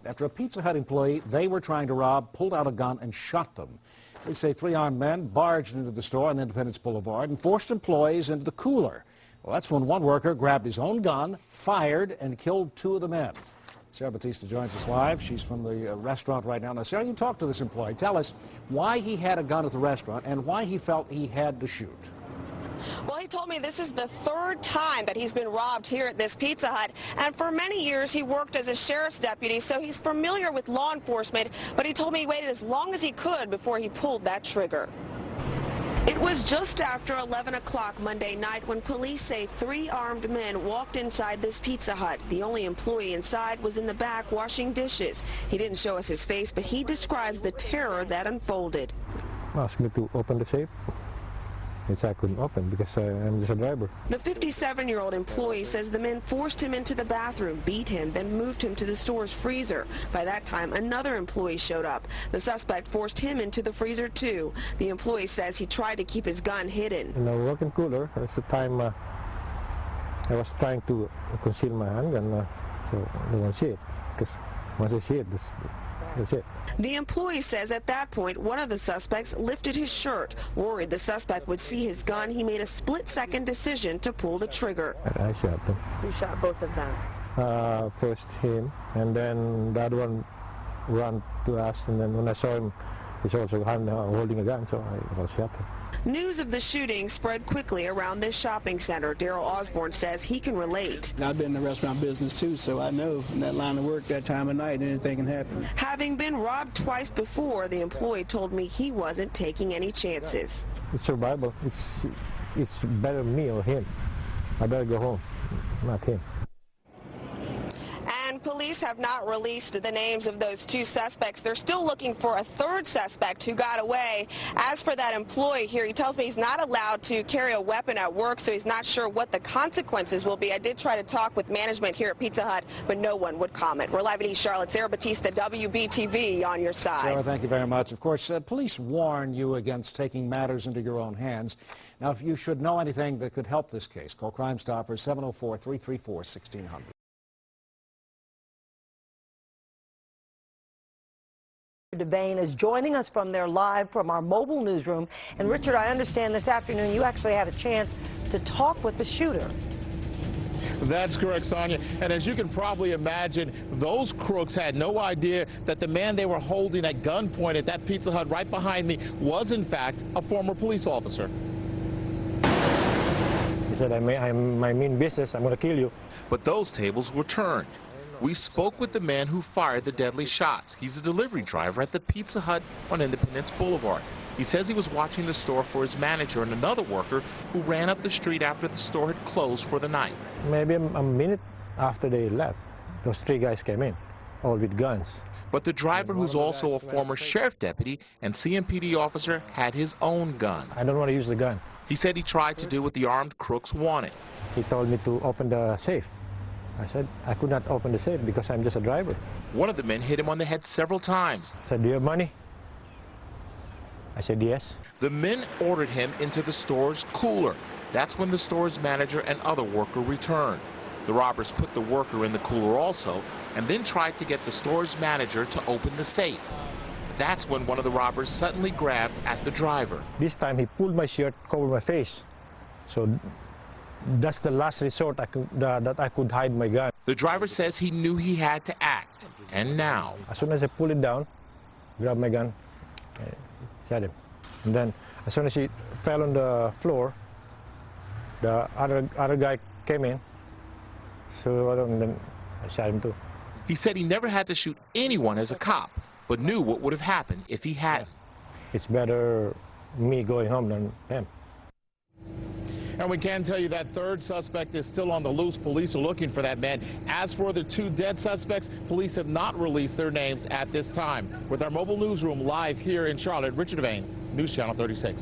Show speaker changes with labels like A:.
A: after a Pizza Hut employee they were trying to rob pulled out a gun and shot them. Police say 3 armed men barged into the store on Independence Boulevard and forced employees into the cooler. Well, that's when one worker grabbed his own gun, fired, and killed 2 of the men. Sarah Batista joins us live. She's from the restaurant right now. Now, Sarah, you talked to this employee. Tell us why he had a gun at the restaurant and why he felt he had to shoot.
B: Well, he told me this is the 3rd time that he's been robbed here at this Pizza Hut, and for many years he worked as a sheriff's deputy, so he's familiar with law enforcement, but he told me he waited as long as he could before he pulled that trigger. It was just after 11 o'clock Monday night when police say 3 armed men walked inside this Pizza Hut. The only employee inside was in the back washing dishes. He didn't show us his face, but he describes the terror that unfolded.
C: Asked me to open the safe, which I couldn't open because I'm just a driver.
B: The 57-year-old employee says the men forced him into the bathroom, beat him, then moved him to the store's freezer. By that time, another employee showed up. The suspect forced him into the freezer, too. The employee says he tried to keep his gun hidden.
C: In the walk-in cooler, at the time I was trying to conceal my handgun, so they won't see it. Because once they see it, that's it.
B: The employee says at that point, one of the suspects lifted his shirt. Worried the suspect would see his gun, he made a split-second decision to pull the trigger.
C: I shot them.
B: You shot both of them?
C: First him, and then the other one ran to us, and then when I saw him, he's also holding a gun, so I shot him.
B: News of the shooting spread quickly around this shopping center. Daryl Osborne says he can relate.
D: I've been in the restaurant business too, so I know in that line of work that time of night anything can happen.
B: Having been robbed twice before, the employee told me he wasn't taking any chances.
C: It's survival. It's better me or him. I better go home, not him.
B: And police have not released the names of those 2 suspects. They're still looking for a 3rd suspect who got away. As for that employee here, he tells me he's not allowed to carry a weapon at work, so he's not sure what the consequences will be. I did try to talk with management here at Pizza Hut, but no one would comment. We're live in East Charlotte. Sarah Batista, WBTV, on your side.
A: Sarah, thank you very much. Of course, police warn you against taking matters into your own hands. Now, if you should know anything that could help this case, call Crime Stoppers 704-334-1600.
E: Devane is joining us from there live from our mobile newsroom. And Richard, I understand this afternoon you actually had a chance to talk with the shooter.
F: That's correct, Sonia. And as you can probably imagine, those crooks had no idea that the man they were holding at gunpoint at that Pizza Hut right behind me was, in fact, a former police officer.
C: He said, I mean business, I'm going to kill you.
F: But those tables were turned. We spoke with the man who fired the deadly shots. He's a delivery driver at the Pizza Hut on Independence Boulevard. He says he was watching the store for his manager and another worker who ran up the street after the store had closed for the night.
C: Maybe a minute after they left, those 3 guys came in, all with guns.
F: But the driver, who's also a former sheriff deputy and CMPD officer, had his own gun.
C: I don't want to use the gun.
F: He said he tried to do what the armed crooks wanted.
C: He told me to open the safe. I said I could not open the safe because I'm just a driver.
F: One of the men hit him on the head several times.
C: I said, do you have money? I said, yes.
F: The men ordered him into the store's cooler. That's when the store's manager and other worker returned. The robbers put the worker in the cooler also, and then tried to get the store's manager to open the safe. That's when one of the robbers suddenly grabbed at the driver.
C: This time he pulled my shirt, covered my face. So that's the last resort that I could hide my gun.
F: The driver says he knew he had to act, and now.
C: As soon as I pulled it down, grabbed my gun, shot him. And then as soon as he fell on the floor, the other guy came in, so and then I shot him too.
F: He said he never had to shoot anyone as a cop, but knew what would have happened if he hadn't.
C: It's better me going home than him.
F: And we can tell you that 3rd suspect is still on the loose. Police are looking for that man. As for the 2 dead suspects, police have not released their names at this time. With our mobile newsroom live here in Charlotte, Richard Devane, News Channel 36.